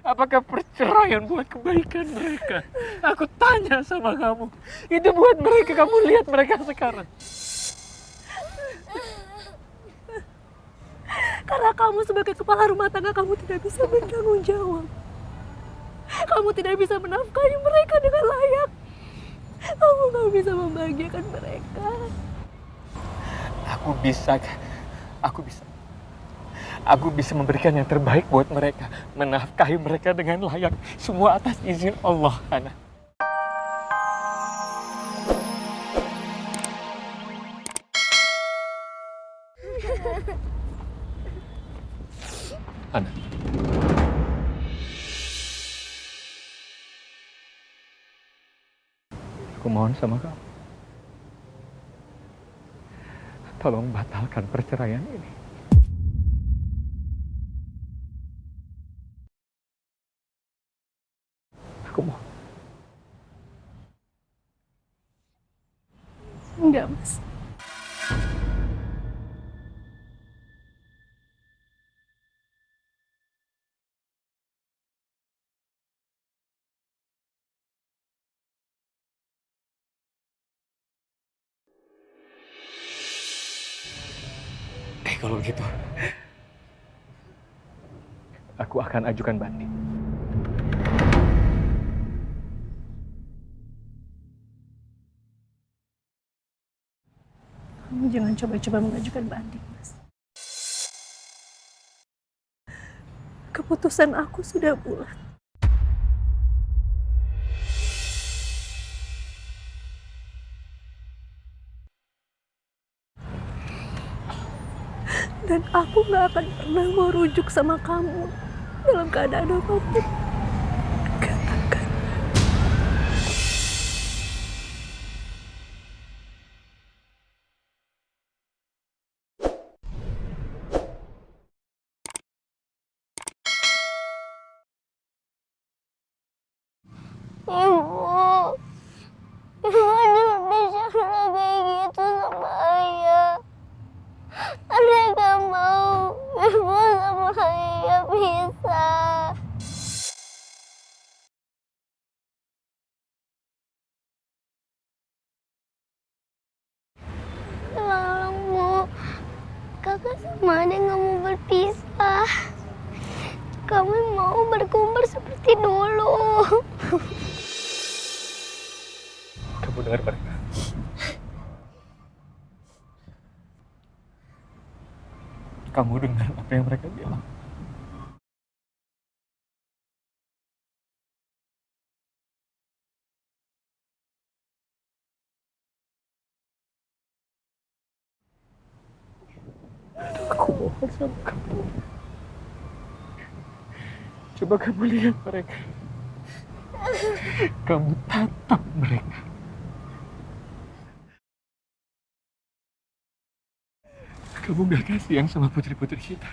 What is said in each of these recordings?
Apakah perceraian buat kebaikan mereka? Aku tanya sama kamu. Itu buat mereka, kamu lihat mereka sekarang. Karena kamu sebagai kepala rumah tangga, kamu tidak bisa bertanggung jawab. Kamu tidak bisa menafkahi mereka dengan layak. Kamu gak bisa membahagiakan mereka. Aku bisa memberikan yang terbaik buat mereka, menafkahi mereka dengan layak, semua atas izin Allah, Hana. Hana. Aku mohon sama kamu. Tolong batalkan perceraian ini. Aku mohon. Enggak, Mas. Kalau gitu, aku akan ajukan banding. Kamu jangan coba-coba mengajukan banding, Mas. Keputusan aku sudah bulat. Dan aku gak akan pernah mau rujuk sama kamu dalam keadaan apapun. Gak akan. Ibu jangan bicara kayak gitu sama ayah. Ayah gak mau ibu sama ayah pisah. Tolong Bu, kakak sama adik gak mau berpisah. Kami mau berkumpul seperti dulu. Kamu dengar mereka? Kamu dengar apa yang mereka bilang? Aku mohon sama kamu. Coba kamu lihat mereka. Kamu tatap mereka. Kamu gak kasihan sama putri-putri kita?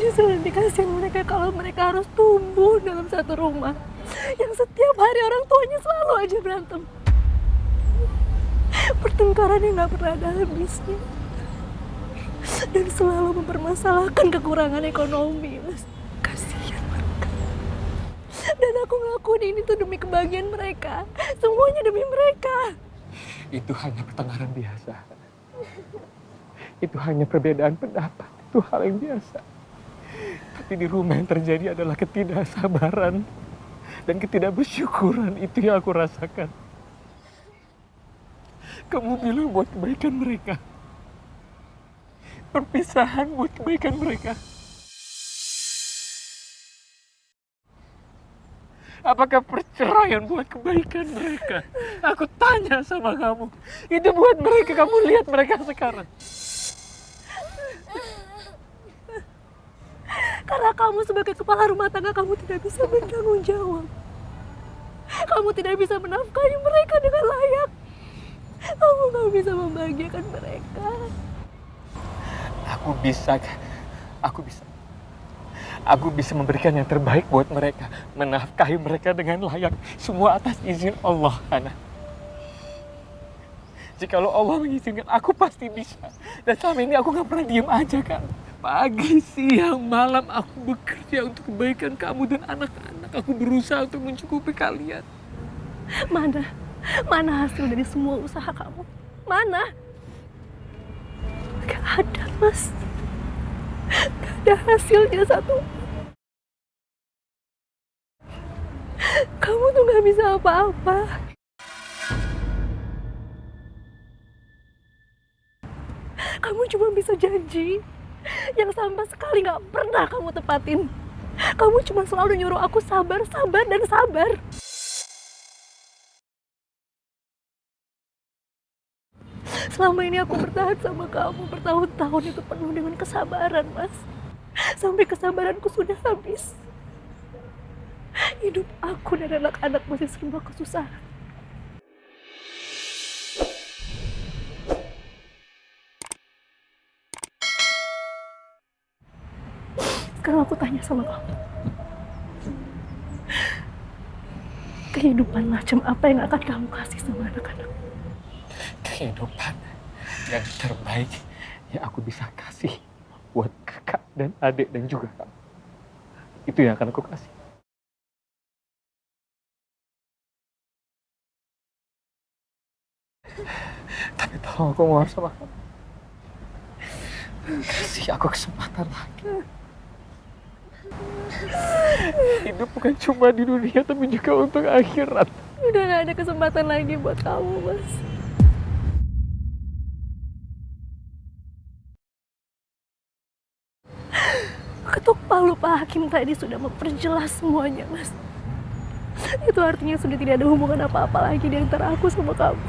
Justru nanti kasihan mereka kalau mereka harus tumbuh dalam satu rumah yang setiap hari orang tuanya selalu aja berantem. Pertengkaran yang gak pernah ada habisnya. Dan selalu mempermasalahkan kekurangan ekonomi, Mas. Kasihan mereka. Dan aku ngelakuin ini tuh demi kebahagiaan mereka. Semuanya demi mereka. Itu hanya pertengkaran biasa. Itu hanya perbedaan pendapat. Itu hal yang biasa. Tapi di rumah yang terjadi adalah ketidaksabaran dan ketidakbersyukuran. Itu yang aku rasakan. Kamu bilang buat kebaikan mereka. Perpisahan buat kebaikan mereka. Apakah perceraian buat kebaikan mereka? Aku tanya sama kamu. Itu buat mereka, kamu lihat mereka sekarang. Karena kamu sebagai kepala rumah tangga, kamu tidak bisa bertanggung jawab. Kamu tidak bisa menafkahi mereka dengan layak. Kamu gak bisa membahagiakan mereka. Aku bisa memberikan yang terbaik buat mereka, menafkahi mereka dengan layak, semua atas izin Allah, Hana. Jikalau Allah mengizinkan, aku pasti bisa. Dan selama ini aku gak pernah diem aja, kan. Pagi, siang, malam aku bekerja untuk kebaikan kamu dan anak-anak. Aku berusaha untuk mencukupi kalian. Mana? Mana hasil dari semua usaha kamu? Mana? Gak ada, Mas. Gak ada hasilnya satu. Kamu tuh gak bisa apa-apa. Kamu cuma bisa janji yang sama sekali gak pernah kamu tepatin. Kamu cuma selalu nyuruh aku sabar, sabar, dan sabar. Selama ini aku bertahan sama kamu bertahun-tahun itu penuh dengan kesabaran, Mas. Sampai kesabaranku sudah habis. Hidup aku dan anak-anak masih serba kesusahan. Sekarang aku tanya sama kamu. Kehidupan macam apa yang akan kamu kasih sama anak-anak? Kehidupan yang terbaik yang aku bisa kasih buat kakak dan adik dan juga kamu. Itu yang akan aku kasih. Tapi tolong aku mohon sama kamu. Kasih aku kesempatan lagi. Hidup bukan cuma di dunia tapi juga untuk akhirat. Udah gak ada kesempatan lagi buat kamu, Mas. Ketuk palu Pak Hakim tadi sudah memperjelas semuanya, Mas. Itu artinya sudah tidak ada hubungan apa-apa lagi di antara aku sama kamu.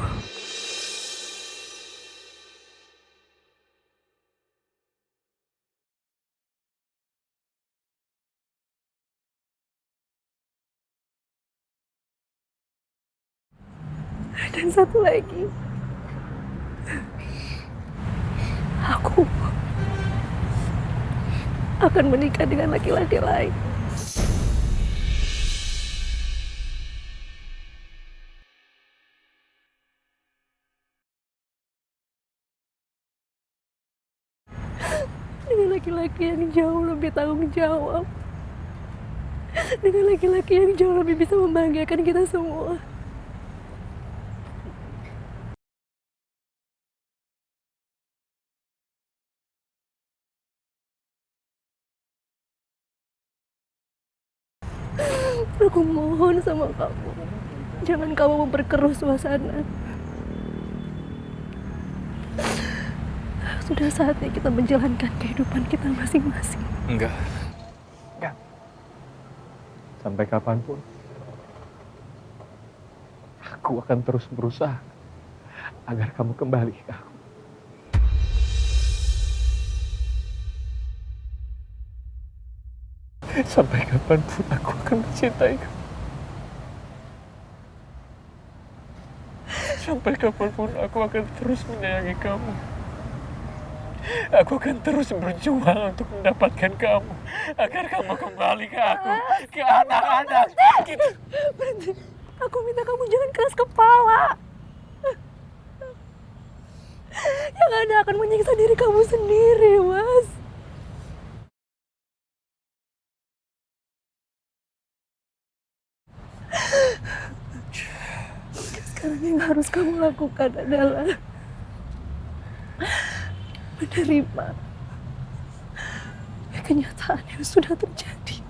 Dan satu lagi, aku akan menikah dengan laki-laki lain. Dengan laki-laki yang jauh lebih tanggung jawab. Dengan laki-laki yang jauh lebih bisa membahagiakan kita semua. Aku mohon sama kamu, jangan kamu memperkeruh suasana. Sudah saatnya kita menjalankan kehidupan kita masing-masing. Enggak. Sampai kapanpun, aku akan terus berusaha agar kamu kembali ke aku. Sampai kapanpun aku akan mencintai kamu. Sampai kapanpun aku akan terus menyayangi kamu. Aku akan terus berjuang untuk mendapatkan kamu. Agar kamu kembali ke aku, ke anak-anak. Gitu. Berhenti. Aku minta kamu jangan keras kepala. Yang ada akan menyiksa diri kamu sendiri, Mas. Sekarang yang harus kamu lakukan adalah menerima kenyataan yang sudah terjadi.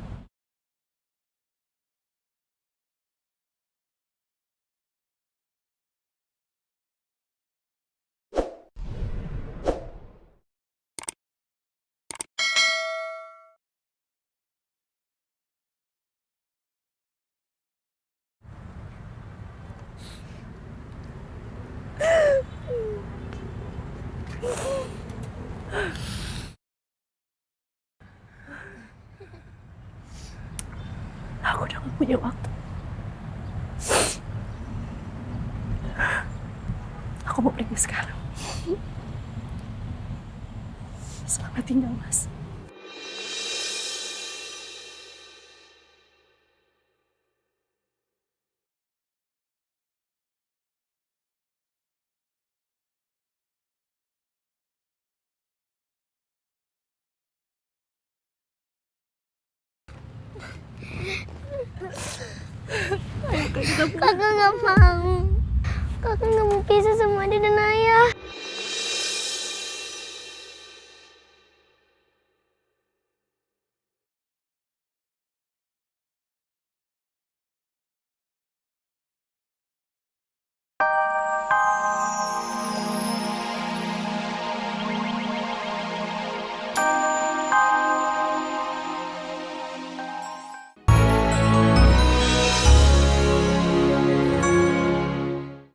Aku udah gak punya waktu. Aku mau pergi sekarang. Selamat tinggal, Mas. Kakak nggak mau. Kakak nggak mau pisah sama Ade dan Ayah.